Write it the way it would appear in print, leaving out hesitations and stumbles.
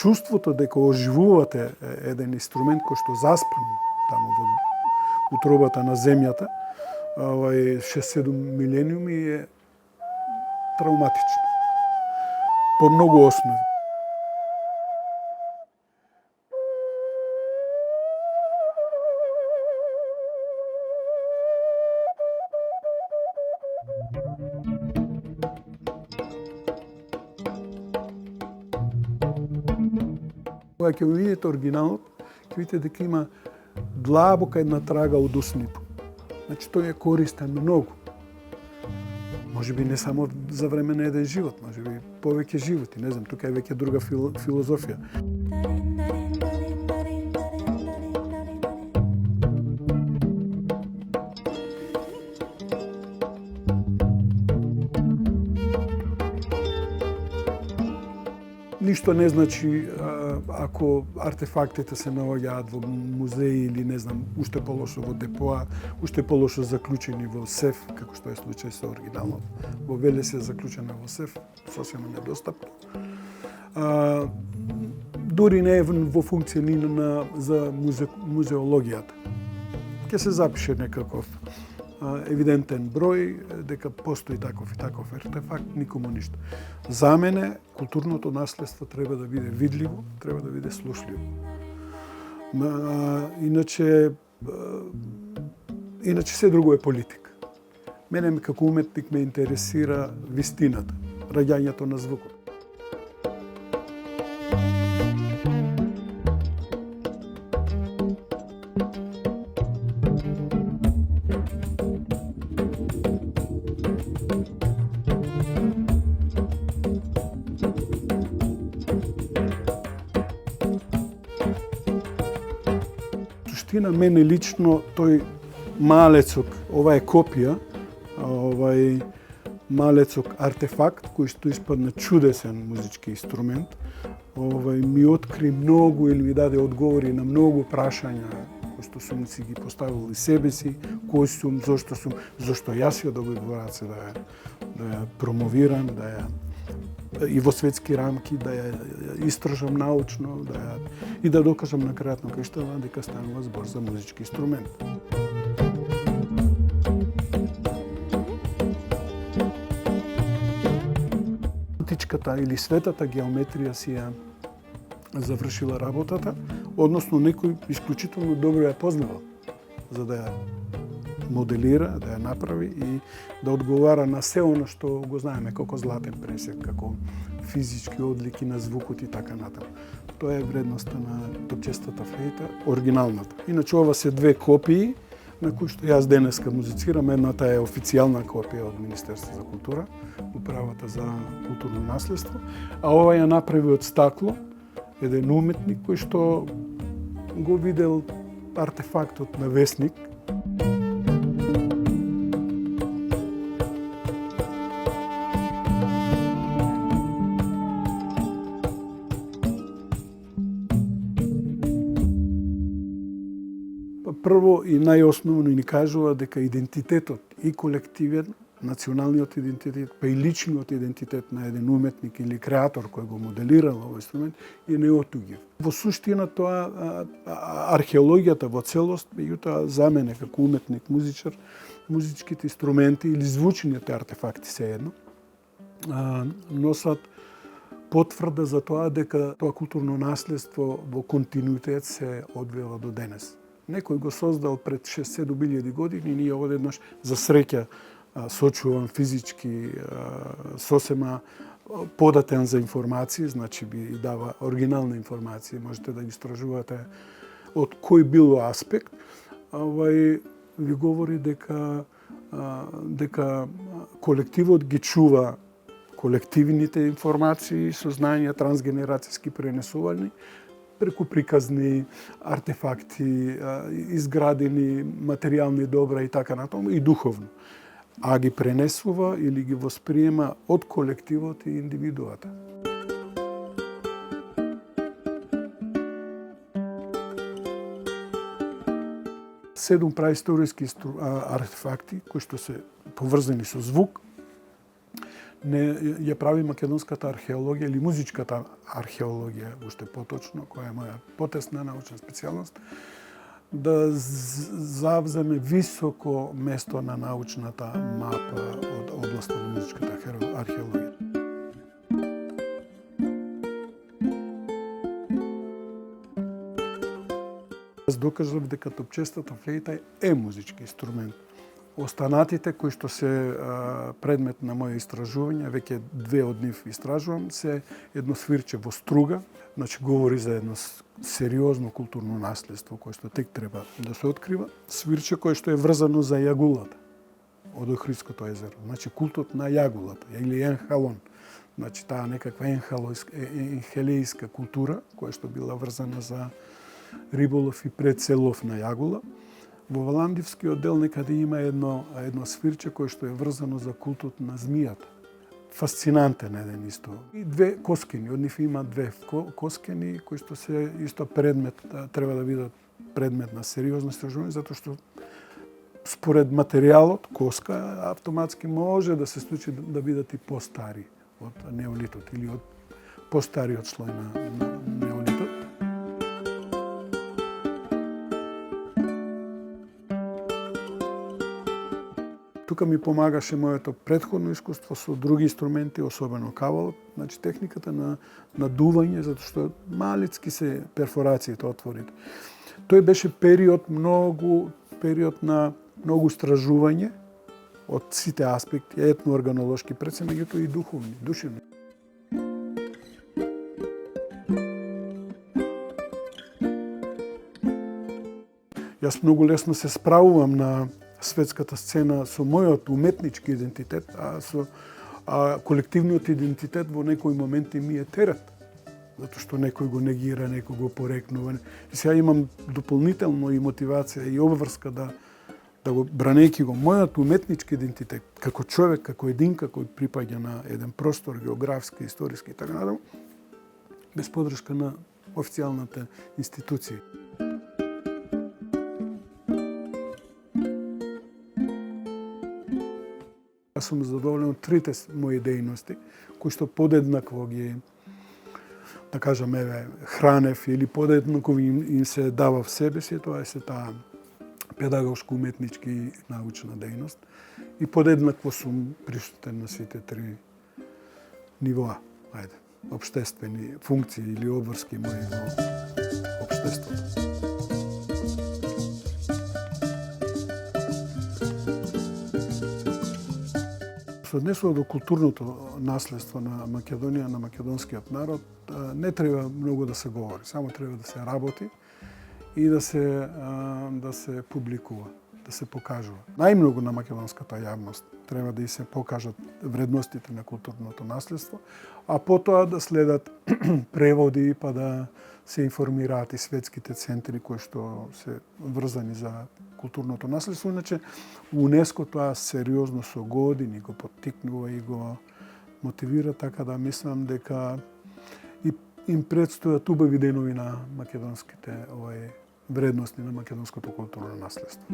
чувството дека оживувате еден инструмент кој што заспан таму во утробата на земјата, 6-7 милениуми е травматично. По многу основи. Кога ќе видите оригиналот, ќе видите дека има длабока една трага од уснип. Значи тој е користен многу. Можеби не само за време на еден живот, можеби повеќе животи, не знам, тука е веќе друга филозофија. Ништо не значи ако артефактите се наоѓаат во музеи или не знам, уште полошо во депоа, уште полошо заклучени во сеф, како што е случај со оригиналот. Во Велес е заклучена во сеф, сосема недостапно. Дури не е во функција ни за музеологијата. Ќе се запише некаков евидентен број дека постои таков и таков артефакт, никому ништо. За мене културното наследство треба да биде видливо, треба да биде слушливо. Иначе се друго е политика. Мене како уметник ме интересира вистината, раѓањето на звукот. Суштина, мене лично тој малецок, ова е копија, малецок артефакт кој што испадна чудесен музички инструмент, ми откри многу или ми даде одговори на многу прашања кои што сум си ги поставил и себе си, кој сум, зошто јас ја добиваат се да ја промовирам, и во светски рамки, да ја истражам научно, и да докажам на крајот на краиштата дека станува збор за музички инструмент. Античката или светата геометрија си ја завршила работата, односно некој исклучително добро ја познавал, за да ја моделира, да ја направи и да одговара на се оно што го знаеме како златен пресек, како физички одлики на звукот и така натаму. Тоа е вредноста на топчестата флейта, оригиналната. Иначе ова се две копии на кои што јас денеска музицирам. Едната е официјална копија од Министерство за култура, Управата за културно наследство, а ова ја направи од стакло еден уметник кој што го видел артефактот на Весник. Прво и најосновно ни кажува дека идентитетот и колективен, националниот идентитет, па и личниот идентитет на еден уметник или креатор кој го моделирал овој инструмент е неотуѓив. Во суштина тоа археологијата во целост, меѓутоа за мене како уметник, музичар, музичките инструменти или звучните артефакти сеедно носат потврда за тоа дека тоа културно наследство во континуитет се одвива до денес. Некој го создал пред 6-7 години, ние одеднаш за среќа сочувам физички, сосема податен за информации, значи би дава оригинална информација, можете да ги истражувате од кој било аспект, ви говори дека колективот ги чува колективните информации, сознања трансгенерацијски пренесувани, преку приказни артефакти, изградени материјални добра и така натаму, и духовно. А ги пренесува или ги восприема од колективот и индивидуата. Седум праисториски артефакти кои што се поврзани со звук, ја прави македонската археологија или музичката археологија, уште поточно, која е моја потесна научна специјалност, да завземе високо место на научната мапа од областа на музичката археологија. Јас докажав дека топчестата флејта е музички инструмент. Останатите кои што се предмет на моje истражување, веќе две од нив истражувам, се едно свирче во струга, значи говори за едно сериозно културно наследство кое што тек треба да се открива, свирче кое што е врзано за јагулата од Охридското езеро, значи култот на јагулата или енхалон, значи таа некаква енхелејска култура која што била врзана за риболов и прецелов на јагула. Во Валандивскиот дел некаде има едно свирче кое што е врзано за култот на змијата. Фасцинантен еден исто. И две коскени, од нив има две коскени кои што се исто предмет, треба да бидат предмет на сериозно истражување, затоа што според материјалот, коска автоматски може да се случи да бидат и постари од неолитот или од постариот слој на неолитот. Тука ми помагаше моето претходно искуство со други инструменти, особено кавалот, значи техниката на надување, затоа што малицки се перфорациите, отворите. Тој беше период на многу истражување од сите аспекти, етноорганолошки, пред се меѓутоа и духовни, душевни. Јас многу лесно се справувам на светската сцена со мојот уметнички идентитет, а колективниот идентитет во некои моменти ми е терет. Затоа што некој го негира, некој го порекнува. И сега имам дополнително и мотивација и обврска да го бранејќи го мојот уметнички идентитет како човек, како единка кој припаѓа на еден простор географски, историски и така натаму, без подршка на официјалната институција. Јас сум задоволен од трите мои дејности, кои што подеднакво ги, да кажам, хранев или подеднакво им се дава в себе си, тоа е се таа педагошко-уметнички научна дејност и подеднакво сум присутен на сите три нивоа, општествени функции или обврски мои во општеството. Се однесува до културното наследство на Македонија, на македонскиот народ, не треба многу да се говори, само треба да се работи и да се публикува, да се покажува. Најмногу на македонската јавност треба да и се покажат вредностите на културното наследство, а потоа да следат преводи па да се информираат и светските центри кои што се врзани за културното наследство. Иначе УНЕСКО тоа сериозно со години го поттикнува и го мотивира, така да мислам дека им предстојат убави денови на македонските вредности на македонското културно наследство.